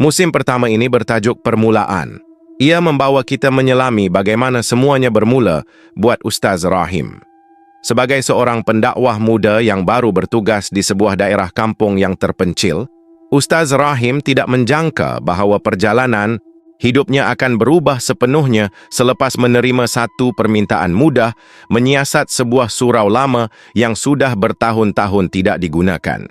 Musim pertama ini bertajuk Permulaan. Ia membawa kita menyelami bagaimana semuanya bermula buat Ustaz Rahim. Sebagai seorang pendakwah muda yang baru bertugas di sebuah daerah kampung yang terpencil, Ustaz Rahim tidak menjangka bahawa perjalanan hidupnya akan berubah sepenuhnya selepas menerima satu permintaan mudah menyiasat sebuah surau lama yang sudah bertahun-tahun tidak digunakan.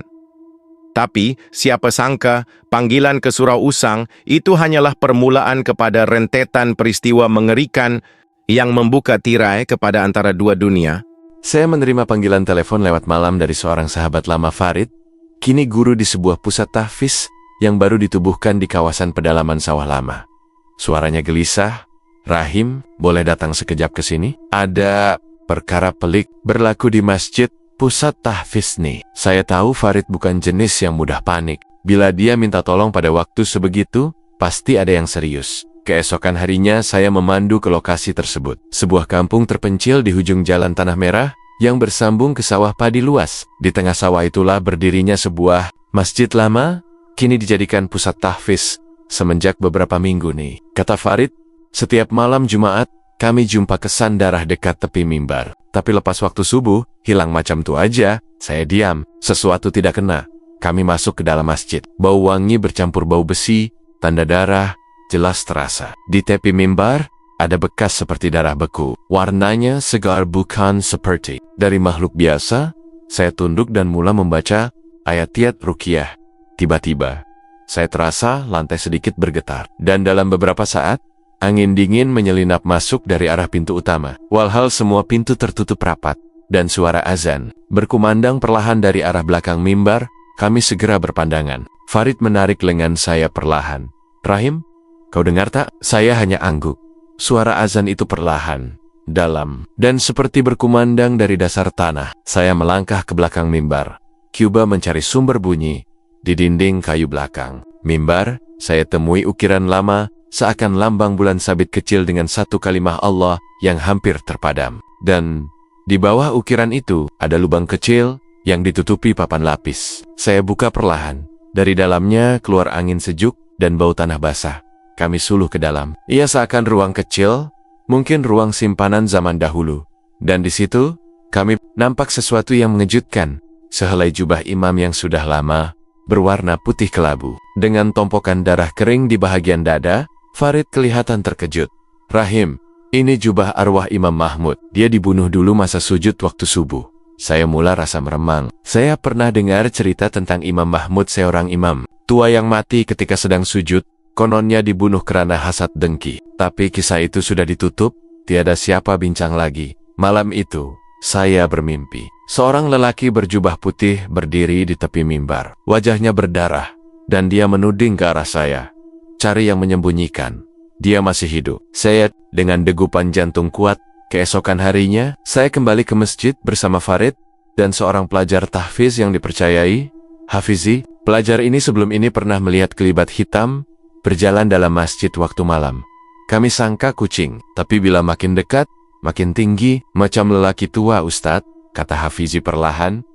Tapi, siapa sangka, panggilan ke Surau Usang itu hanyalah permulaan kepada rentetan peristiwa mengerikan yang membuka tirai kepada antara dua dunia. Saya menerima panggilan telepon lewat malam dari seorang sahabat lama Farid, kini guru di sebuah pusat tahfiz yang baru ditubuhkan di kawasan pedalaman sawah lama. Suaranya gelisah. "Rahim, boleh datang sekejap ke sini? Ada perkara pelik berlaku di masjid pusat tahfiz nih." Saya tahu Farid bukan jenis yang mudah panik. Bila dia minta tolong pada waktu sebegitu, pasti ada yang serius. Keesokan harinya saya memandu ke lokasi tersebut. Sebuah kampung terpencil di ujung jalan Tanah Merah yang bersambung ke sawah padi luas. Di tengah sawah itulah berdirinya sebuah masjid lama, kini dijadikan pusat tahfiz. Semenjak beberapa minggu nih, kata Farid, setiap malam Jumat, kami jumpa kesan darah dekat tepi mimbar. Tapi lepas waktu subuh, hilang macam tu aja. Saya diam, sesuatu tidak kena. Kami masuk ke dalam masjid. Bau wangi bercampur bau besi, tanda darah, jelas terasa. Di tepi mimbar, ada bekas seperti darah beku. Warnanya segar bukan seperti dari makhluk biasa. Saya tunduk dan mula membaca ayat-ayat ruqyah. Tiba-tiba, saya terasa lantai sedikit bergetar. Dan dalam beberapa saat, angin dingin menyelinap masuk dari arah pintu utama. Walhal semua pintu tertutup rapat. Dan suara azan berkumandang perlahan dari arah belakang mimbar. Kami segera berpandangan. Farid menarik lengan saya perlahan. "Rahim, kau dengar tak?" Saya hanya angguk. Suara azan itu perlahan, dalam, dan seperti berkumandang dari dasar tanah. Saya melangkah ke belakang mimbar. Cuba mencari sumber bunyi. Di dinding kayu belakang mimbar, saya temui ukiran lama, seakan lambang bulan sabit kecil dengan satu kalimah Allah yang hampir terpadam. Dan di bawah ukiran itu, ada lubang kecil yang ditutupi papan lapis. Saya buka perlahan. Dari dalamnya keluar angin sejuk dan bau tanah basah. Kami suluh ke dalam. Ia seakan ruang kecil, mungkin ruang simpanan zaman dahulu. Dan di situ, kami nampak sesuatu yang mengejutkan. Sehelai jubah imam yang sudah lama, berwarna putih kelabu. Dengan tompokan darah kering di bahagian dada, Farid kelihatan terkejut. "Rahim, ini jubah arwah Imam Mahmud. Dia dibunuh dulu masa sujud waktu subuh." Saya mula rasa meremang. Saya pernah dengar cerita tentang Imam Mahmud, seorang imam tua yang mati ketika sedang sujud. Kononnya dibunuh karena hasad dengki. Tapi kisah itu sudah ditutup, tiada siapa bincang lagi. Malam itu, saya bermimpi. Seorang lelaki berjubah putih berdiri di tepi mimbar. Wajahnya berdarah, dan dia menuding ke arah saya. "Cari yang menyembunyikan. Dia masih hidup." Saya dengan degupan jantung kuat. Keesokan harinya, saya kembali ke masjid bersama Farid dan seorang pelajar tahfiz yang dipercayai, Hafizi. Pelajar ini sebelum ini pernah melihat kelibat hitam berjalan dalam masjid waktu malam. Kami sangka kucing, tapi bila makin dekat, makin tinggi, macam lelaki tua, Ustadz, kata Hafizi perlahan.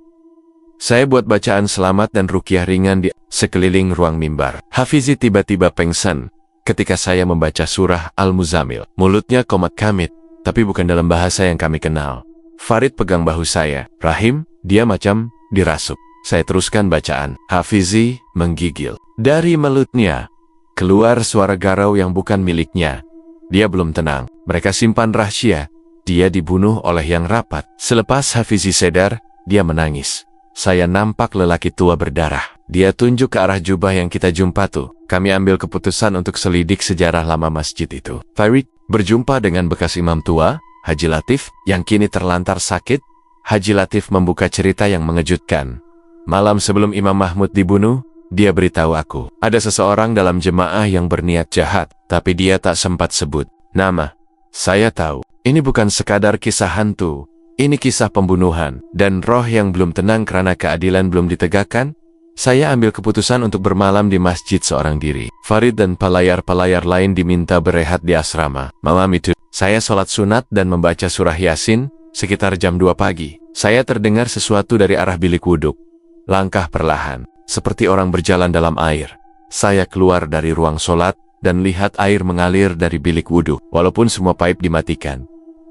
Saya buat bacaan selamat dan ruqyah ringan di sekeliling ruang mimbar. Hafizi tiba-tiba pengsan ketika saya membaca surah Al-Muzammil. Mulutnya komat kamit, tapi bukan dalam bahasa yang kami kenal. Farid pegang bahu saya. "Rahim," dia macam dirasuk. Saya teruskan bacaan. Hafizi menggigil. Dari mulutnya keluar suara garau yang bukan miliknya. Dia belum tenang. Mereka simpan rahasia. Dia dibunuh oleh yang rapat. Selepas Hafizi sadar, dia menangis. Saya nampak lelaki tua berdarah. Dia tunjuk ke arah jubah yang kita jumpa tuh. Kami ambil keputusan untuk selidik sejarah lama masjid itu. Farid berjumpa dengan bekas imam tua, Haji Latif, yang kini terlantar sakit. Haji Latif membuka cerita yang mengejutkan. Malam sebelum Imam Mahmud dibunuh, dia beritahu aku, ada seseorang dalam jemaah yang berniat jahat, tapi dia tak sempat sebut nama. Saya tahu, ini bukan sekadar kisah hantu, ini kisah pembunuhan, dan roh yang belum tenang karena keadilan belum ditegakkan. Saya ambil keputusan untuk bermalam di masjid seorang diri. Farid dan pelayar-pelayar lain diminta berehat di asrama. Malam itu, saya sholat sunat dan membaca surah Yasin. Sekitar jam 2 pagi, saya terdengar sesuatu dari arah bilik wuduk. Langkah perlahan, seperti orang berjalan dalam air. Saya keluar dari ruang sholat dan lihat air mengalir dari bilik wudhu, walaupun semua pipe dimatikan.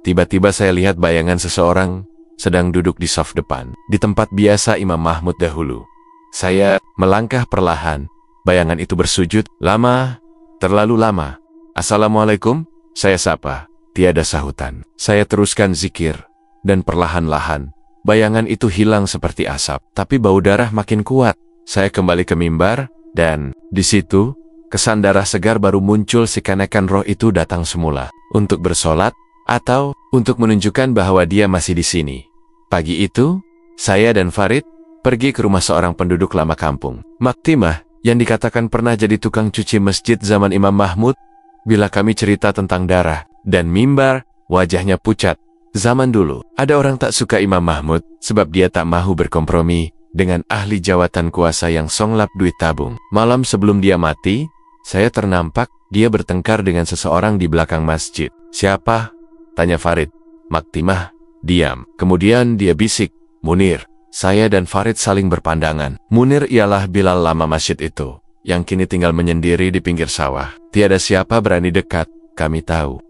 Tiba-tiba saya lihat bayangan seseorang sedang duduk di saf depan, di tempat biasa Imam Mahmud dahulu. Saya melangkah perlahan. Bayangan itu bersujud, lama, terlalu lama. Assalamualaikum, saya sapa. Tiada sahutan. Saya teruskan zikir, dan perlahan-lahan, bayangan itu hilang seperti asap, tapi bau darah makin kuat. Saya kembali ke mimbar, dan di situ, kesan darah segar baru muncul seakan-akan roh itu datang semula, untuk bersolat, atau untuk menunjukkan bahwa dia masih di sini. Pagi itu, saya dan Farid pergi ke rumah seorang penduduk lama kampung, Maktimah, yang dikatakan pernah jadi tukang cuci masjid zaman Imam Mahmud. Bila kami cerita tentang darah dan mimbar, wajahnya pucat. Zaman dulu, ada orang tak suka Imam Mahmud sebab dia tak mahu berkompromi dengan ahli jawatan kuasa yang songlap duit tabung. Malam sebelum dia mati, saya ternampak dia bertengkar dengan seseorang di belakang masjid. Siapa? Tanya Farid. Maktimah diam. Kemudian dia bisik, Munir. Saya dan Farid saling berpandangan. Munir ialah Bilal lama masjid itu, yang kini tinggal menyendiri di pinggir sawah. Tiada siapa berani dekat, kami tahu.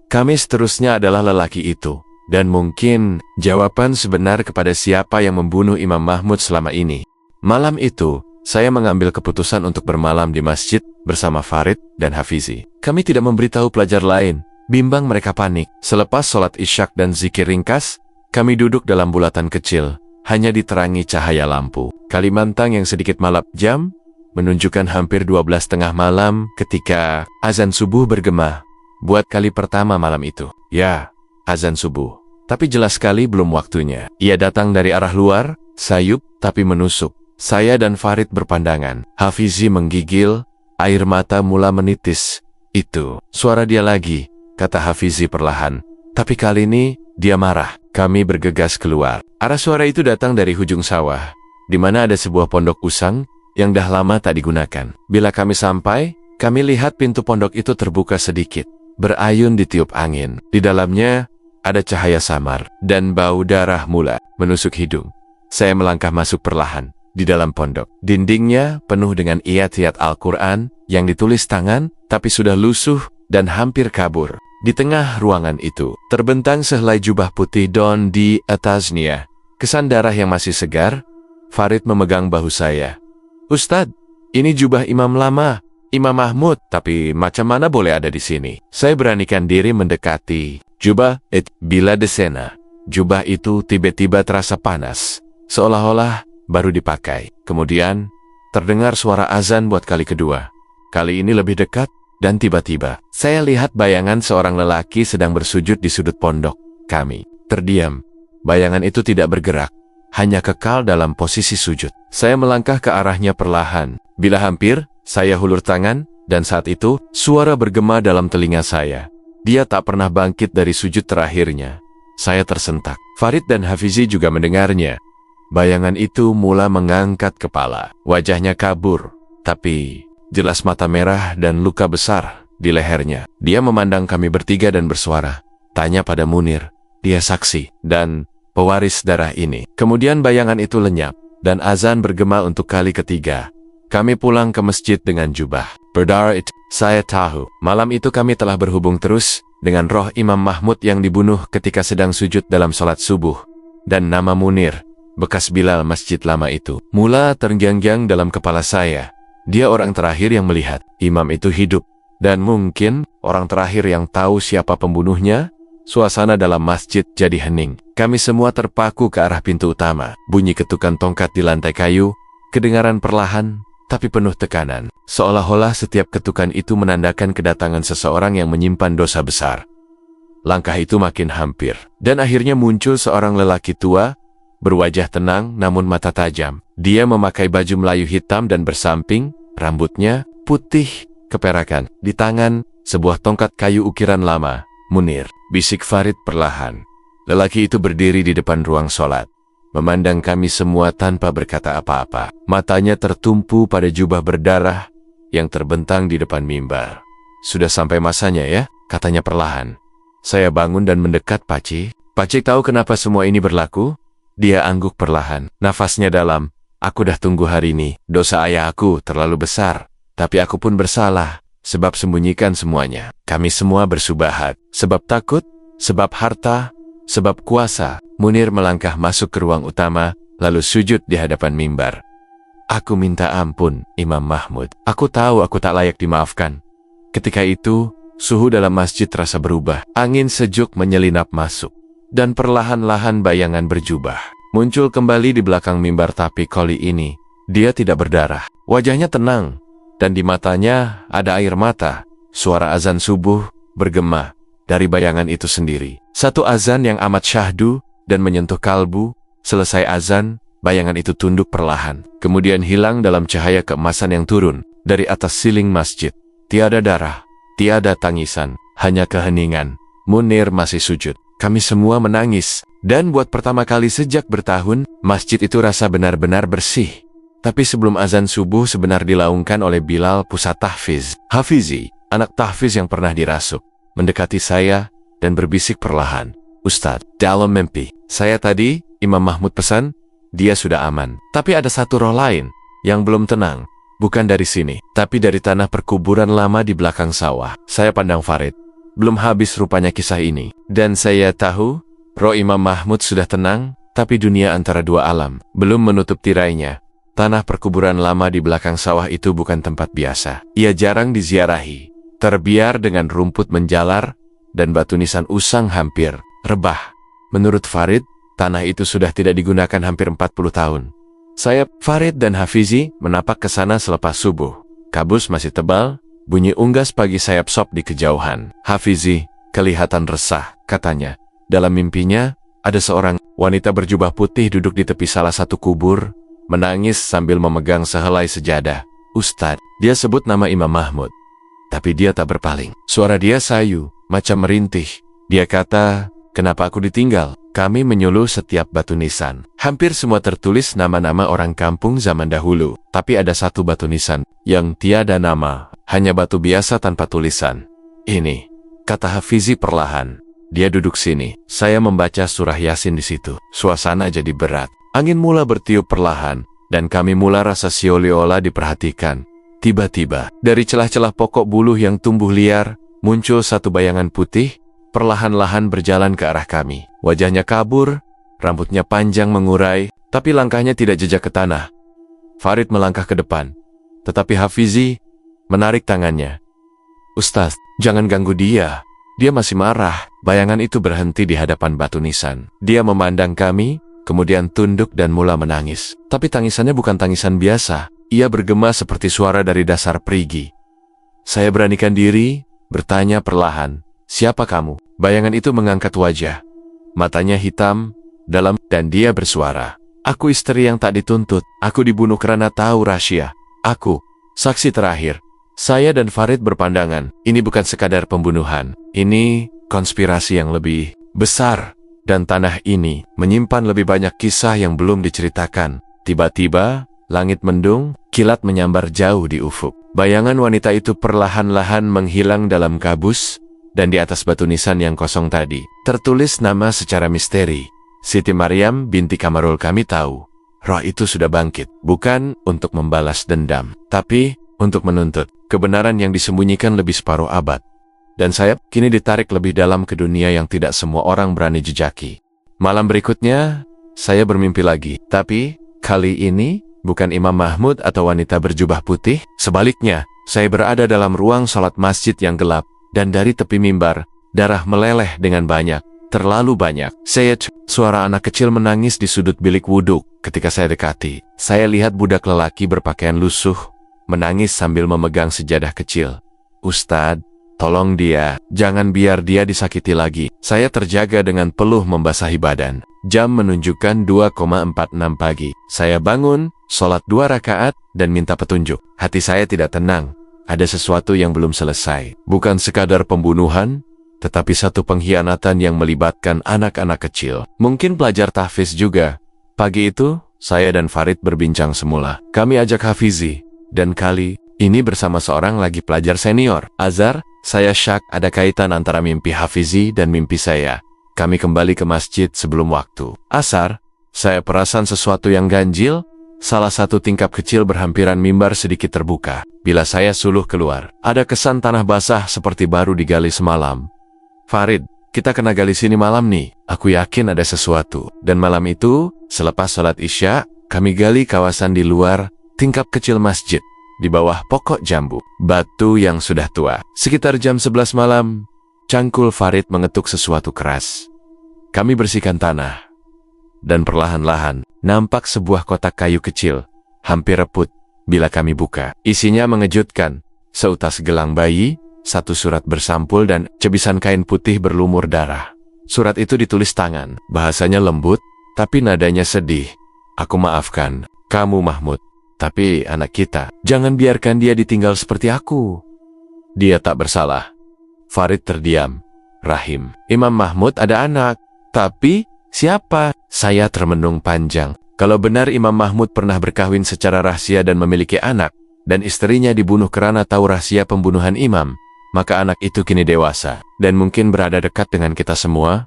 Kami seterusnya adalah lelaki itu, dan mungkin jawaban sebenar kepada siapa yang membunuh Imam Mahmud selama ini. Malam itu, saya mengambil keputusan untuk bermalam di masjid bersama Farid dan Hafizi. Kami tidak memberitahu pelajar lain, bimbang mereka panik. Selepas sholat isyak dan zikir ringkas, kami duduk dalam bulatan kecil, hanya diterangi cahaya lampu. Kalimantan yang sedikit malap jam menunjukkan hampir 12 tengah malam ketika azan subuh bergema. Buat kali pertama malam itu. Ya, azan subuh. Tapi jelas sekali belum waktunya. Ia datang dari arah luar, sayup tapi menusuk. Saya dan Farid berpandangan. Hafizi menggigil, air mata mula menitis. Itu, suara dia lagi, kata Hafizi perlahan. Tapi kali ini, dia marah. Kami bergegas keluar. Arah suara itu datang dari hujung sawah, di mana ada sebuah pondok usang yang dah lama tak digunakan. Bila kami sampai, kami lihat pintu pondok itu terbuka sedikit, berayun ditiup angin. Di dalamnya, ada cahaya samar, dan bau darah mula menusuk hidung. Saya melangkah masuk perlahan. Di dalam pondok, dindingnya penuh dengan ayat-ayat Al-Quran yang ditulis tangan, tapi sudah lusuh dan hampir kabur. Di tengah ruangan itu, terbentang sehelai jubah putih don di atasnya. Kesan darah yang masih segar. Farid memegang bahu saya. Ustadz, ini jubah imam lama, Imam Mahmud, tapi macam mana boleh ada di sini? Saya beranikan diri mendekati jubah bila desena. Jubah itu tiba-tiba terasa panas, seolah-olah baru dipakai. Kemudian, terdengar suara azan buat kali kedua. Kali ini lebih dekat, dan tiba-tiba, saya lihat bayangan seorang lelaki sedang bersujud di sudut pondok. Kami terdiam. Bayangan itu tidak bergerak, hanya kekal dalam posisi sujud. Saya melangkah ke arahnya perlahan. Bila hampir, saya hulur tangan, dan saat itu, suara bergema dalam telinga saya. Dia tak pernah bangkit dari sujud terakhirnya. Saya tersentak. Farid dan Hafizi juga mendengarnya. Bayangan itu mula mengangkat kepala. Wajahnya kabur, tapi jelas mata merah dan luka besar di lehernya. Dia memandang kami bertiga dan bersuara. Tanya pada Munir. Dia saksi dan pewaris darah ini. Kemudian bayangan itu lenyap, dan azan bergema untuk kali ketiga. Kami pulang ke masjid dengan jubah. Berdarah itu, saya tahu. Malam itu kami telah berhubung terus dengan roh Imam Mahmud yang dibunuh ketika sedang sujud dalam sholat subuh. Dan nama Munir, bekas Bilal masjid lama itu, mula terngiang-ngiang dalam kepala saya. Dia orang terakhir yang melihat imam itu hidup. Dan mungkin orang terakhir yang tahu siapa pembunuhnya. Suasana dalam masjid jadi hening. Kami semua terpaku ke arah pintu utama. Bunyi ketukan tongkat di lantai kayu, kedengaran perlahan, tapi penuh tekanan. Seolah-olah setiap ketukan itu menandakan kedatangan seseorang yang menyimpan dosa besar. Langkah itu makin hampir. Dan akhirnya muncul seorang lelaki tua, berwajah tenang namun mata tajam. Dia memakai baju Melayu hitam dan bersamping, rambutnya putih, keperakan. Di tangan, sebuah tongkat kayu ukiran lama. Munir, bisik Farid perlahan. Lelaki itu berdiri di depan ruang sholat, memandang kami semua tanpa berkata apa-apa. Matanya tertumpu pada jubah berdarah yang terbentang di depan mimbar. Sudah sampai masanya ya, katanya perlahan. Saya bangun dan mendekat Pakcik. Pakcik tahu kenapa semua ini berlaku? Dia angguk perlahan, nafasnya dalam. Aku dah tunggu hari ini. Dosa ayah aku terlalu besar. Tapi aku pun bersalah, sebab sembunyikan semuanya. Kami semua bersubahat, sebab takut, sebab harta, sebab kuasa. Munir melangkah masuk ke ruang utama, lalu sujud di hadapan mimbar. Aku minta ampun, Imam Mahmud. Aku tahu aku tak layak dimaafkan. Ketika itu, suhu dalam masjid terasa berubah. Angin sejuk menyelinap masuk. Dan perlahan-lahan bayangan berjubah. Muncul kembali di belakang mimbar, tapi kali ini, dia tidak berdarah. Wajahnya tenang, dan di matanya ada air mata. Suara azan subuh bergema dari bayangan itu sendiri. Satu azan yang amat syahdu dan menyentuh kalbu. Selesai azan, bayangan itu tunduk perlahan. Kemudian hilang dalam cahaya keemasan yang turun dari atas siling masjid. Tiada darah, tiada tangisan, hanya keheningan. Munir masih sujud. Kami semua menangis. Dan buat pertama kali sejak bertahun, masjid itu rasa benar-benar bersih. Tapi sebelum azan subuh sebenar dilaungkan oleh Bilal Pusat Tahfiz. Hafizi, anak tahfiz yang pernah dirasuk, mendekati saya dan berbisik perlahan. Ustadz, dalam mimpi, saya tadi, Imam Mahmud pesan, dia sudah aman. Tapi ada satu roh lain yang belum tenang. Bukan dari sini, tapi dari tanah perkuburan lama di belakang sawah. Saya pandang Farid. Belum habis rupanya kisah ini. Dan saya tahu, roh Imam Mahmud sudah tenang, tapi dunia antara dua alam belum menutup tirainya. Tanah perkuburan lama di belakang sawah itu bukan tempat biasa. Ia jarang diziarahi, terbiar dengan rumput menjalar, dan batu nisan usang hampir rebah. Menurut Farid, tanah itu sudah tidak digunakan hampir 40 tahun. Saya, Farid dan Hafizi menapak ke sana selepas subuh. Kabus masih tebal, bunyi unggas pagi sayap sop di kejauhan. Hafizi kelihatan resah, katanya. Dalam mimpinya, ada seorang wanita berjubah putih duduk di tepi salah satu kubur, menangis sambil memegang sehelai sejadah. Ustadz, dia sebut nama Imam Mahmud. Tapi dia tak berpaling. Suara dia sayu, macam merintih. Dia kata, kenapa aku ditinggal? Kami menyuluh setiap batu nisan. Hampir semua tertulis nama-nama orang kampung zaman dahulu. Tapi ada satu batu nisan yang tiada nama, hanya batu biasa tanpa tulisan. Ini, kata Hafizi perlahan. Dia duduk sini. Saya membaca surah Yasin di situ. Suasana jadi berat. Angin mula bertiup perlahan, dan kami mula rasa seolah-olah diperhatikan. Tiba-tiba, dari celah-celah pokok buluh yang tumbuh liar, muncul satu bayangan putih, perlahan-lahan berjalan ke arah kami. Wajahnya kabur, rambutnya panjang mengurai, tapi langkahnya tidak jejak ke tanah. Farid melangkah ke depan, tetapi Hafizi menarik tangannya. Ustaz, jangan ganggu dia. Dia masih marah. Bayangan itu berhenti di hadapan batu nisan. Dia memandang kami, kemudian tunduk dan mula menangis. Tapi tangisannya bukan tangisan biasa. Ia bergema seperti suara dari dasar perigi. Saya beranikan diri, bertanya perlahan, siapa kamu? Bayangan itu mengangkat wajah. Matanya hitam, dalam, dan dia bersuara. Aku istri yang tak dituntut. Aku dibunuh karena tahu rahasia. Aku, saksi terakhir. Saya dan Farid berpandangan, ini bukan sekadar pembunuhan. Ini konspirasi yang lebih besar. Dan tanah ini menyimpan lebih banyak kisah yang belum diceritakan. Tiba-tiba, langit mendung, kilat menyambar jauh di ufuk. Bayangan wanita itu perlahan-lahan menghilang dalam kabus, dan di atas batu nisan yang kosong tadi, tertulis nama secara misteri. Siti Maryam binti Kamarul. Kami tahu, roh itu sudah bangkit, bukan untuk membalas dendam, tapi untuk menuntut kebenaran yang disembunyikan lebih separuh abad. Dan saya kini ditarik lebih dalam ke dunia yang tidak semua orang berani jejaki. Malam berikutnya, saya bermimpi lagi. Tapi, kali ini, bukan Imam Mahmud atau wanita berjubah putih. Sebaliknya, saya berada dalam ruang salat masjid yang gelap. Dan dari tepi mimbar, darah meleleh dengan banyak. Terlalu banyak. Suara anak kecil menangis di sudut bilik wudhu. Ketika saya dekati, saya lihat budak lelaki berpakaian lusuh, menangis sambil memegang sejadah kecil. Ustadz, tolong dia, jangan biar dia disakiti lagi. Saya terjaga dengan peluh membasahi badan. Jam menunjukkan 2,46 pagi. Saya bangun, sholat 2 rakaat, dan minta petunjuk. Hati saya tidak tenang. Ada sesuatu yang belum selesai. Bukan sekadar pembunuhan, tetapi satu pengkhianatan yang melibatkan anak-anak kecil. Mungkin pelajar tahfiz juga. Pagi itu, saya dan Farid berbincang semula. Kami ajak Hafizi. Dan kali ini bersama seorang lagi pelajar senior, Azhar. Saya syak ada kaitan antara mimpi Hafizi dan mimpi saya. Kami kembali ke masjid sebelum waktu asar. Saya perasan sesuatu yang ganjil, salah satu tingkap kecil berhampiran mimbar sedikit terbuka. Bila saya suluh keluar, ada kesan tanah basah seperti baru digali semalam. Farid, kita kena gali sini malam nih. Aku yakin ada sesuatu. Dan malam itu, selepas sholat Isya, kami gali kawasan di luar tingkap kecil masjid. Di bawah pokok jambu, batu yang sudah tua. Sekitar jam 11 malam, cangkul Farid mengetuk sesuatu keras. Kami bersihkan tanah. Dan perlahan-lahan, nampak sebuah kotak kayu kecil, hampir reput. Bila kami buka, isinya mengejutkan. Seutas gelang bayi, satu surat bersampul dan cebisan kain putih berlumur darah. Surat itu ditulis tangan, bahasanya lembut, tapi nadanya sedih. Aku maafkan, kamu Mahmud. Tapi anak kita, jangan biarkan dia ditinggal seperti aku. Dia tak bersalah. Farid terdiam. Rahim, Imam Mahmud ada anak. Tapi, siapa? Saya termenung panjang. Kalau benar Imam Mahmud pernah berkahwin secara rahasia dan memiliki anak, dan istrinya dibunuh karena tahu rahasia pembunuhan Imam, maka anak itu kini dewasa, dan mungkin berada dekat dengan kita semua.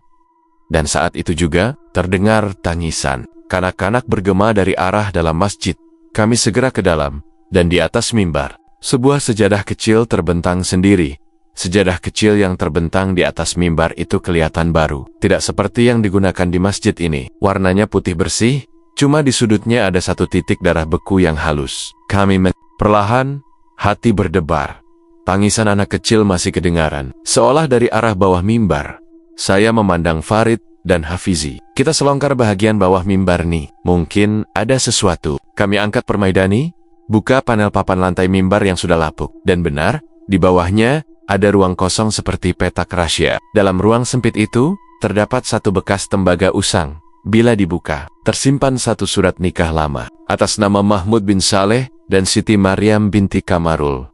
Dan saat itu juga, terdengar tangisan. Kanak-kanak bergema dari arah dalam masjid. Kami segera ke dalam, dan di atas mimbar, sebuah sejadah kecil terbentang sendiri. Sejadah kecil yang terbentang di atas mimbar itu kelihatan baru. Tidak seperti yang digunakan di masjid ini. Warnanya putih bersih, cuma di sudutnya ada satu titik darah beku yang halus. Perlahan, hati berdebar. Tangisan anak kecil masih kedengaran, seolah dari arah bawah mimbar. Saya memandang Farid dan Hafizi. Kita selongkar bahagian bawah mimbar nih. Mungkin ada sesuatu. Kami angkat permaidani, buka panel papan lantai mimbar yang sudah lapuk. Dan benar, di bawahnya ada ruang kosong seperti petak rahasia. Dalam ruang sempit itu, terdapat satu bekas tembaga usang. Bila dibuka, tersimpan satu surat nikah lama, atas nama Mahmud bin Saleh dan Siti Maryam binti Kamarul.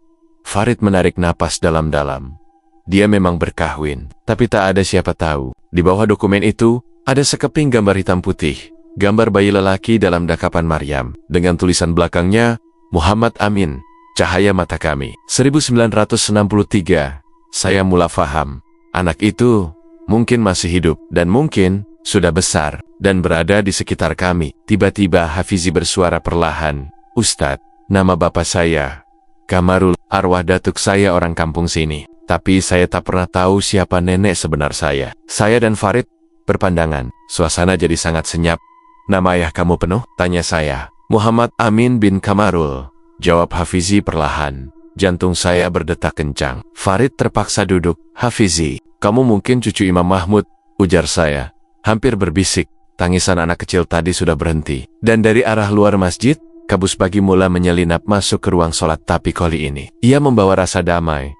Farid menarik napas dalam-dalam. Dia memang berkahwin, tapi tak ada siapa tahu. Di bawah dokumen itu, ada sekeping gambar hitam putih. Gambar bayi lelaki dalam dakapan Maryam. Dengan tulisan belakangnya, Muhammad Amin, cahaya mata kami. 1963, saya mula faham. Anak itu mungkin masih hidup, dan mungkin sudah besar, dan berada di sekitar kami. Tiba-tiba Hafizi bersuara perlahan. Ustadz, nama bapak saya Kamarul, arwah datuk saya orang kampung sini. Tapi saya tak pernah tahu siapa nenek sebenar saya. Saya dan Farid berpandangan. Suasana jadi sangat senyap. Nama ayah kamu penuh? Tanya saya. Muhammad Amin bin Kamarul. Jawab Hafizi perlahan. Jantung saya berdetak kencang. Farid terpaksa duduk. Hafizi, kamu mungkin cucu Imam Mahmud, ujar saya. Hampir berbisik. Tangisan anak kecil tadi sudah berhenti. Dan dari arah luar masjid, kabus pagi mula menyelinap masuk ke ruang sholat, tapi kali ini ia membawa rasa damai.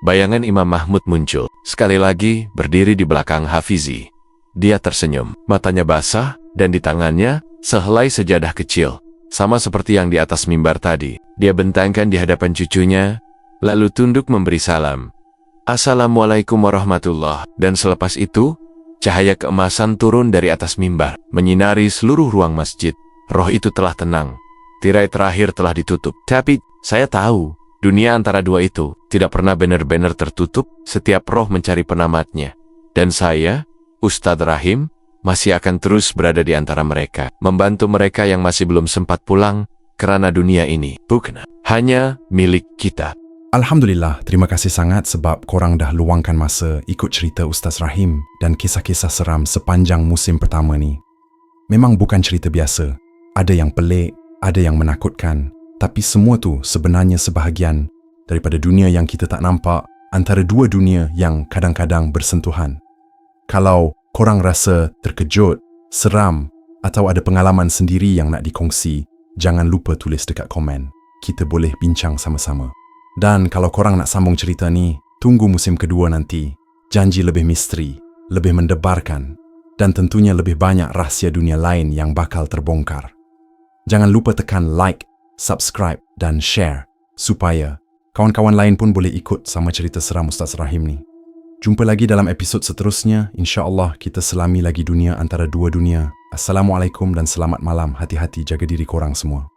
Bayangan Imam Mahmud muncul. Sekali lagi berdiri di belakang Hafizi. Dia tersenyum. Matanya basah, dan di tangannya sehelai sejadah kecil. Sama seperti yang di atas mimbar tadi. Dia bentangkan di hadapan cucunya, lalu tunduk memberi salam. Assalamualaikum warahmatullah. Dan selepas itu, cahaya keemasan turun dari atas mimbar, menyinari seluruh ruang masjid. Roh itu telah tenang. Tirai terakhir telah ditutup. Tapi, saya tahu, dunia antara dua itu tidak pernah benar-benar tertutup. Setiap roh mencari penamatnya. Dan saya, Ustadz Rahim, masih akan terus berada di antara mereka, membantu mereka yang masih belum sempat pulang, kerana dunia ini bukan hanya milik kita. Alhamdulillah, terima kasih sangat sebab korang dah luangkan masa ikut cerita Ustaz Rahim dan kisah-kisah seram sepanjang musim pertama ni. Memang bukan cerita biasa. Ada yang pelik, ada yang menakutkan, tapi semua tu sebenarnya sebahagian daripada dunia yang kita tak nampak, antara dua dunia yang kadang-kadang bersentuhan. Kalau korang rasa terkejut, seram atau ada pengalaman sendiri yang nak dikongsi, jangan lupa tulis dekat komen. Kita boleh bincang sama-sama. Dan kalau korang nak sambung cerita ni, tunggu musim kedua nanti. Janji lebih misteri, lebih mendebarkan, dan tentunya lebih banyak rahsia dunia lain yang bakal terbongkar. Jangan lupa tekan like, subscribe dan share supaya kawan-kawan lain pun boleh ikut sama cerita seram Ustaz Rahim ni. Jumpa lagi dalam episod seterusnya. InsyaAllah kita selami lagi dunia antara dua dunia. Assalamualaikum dan selamat malam. Hati-hati, jaga diri korang semua.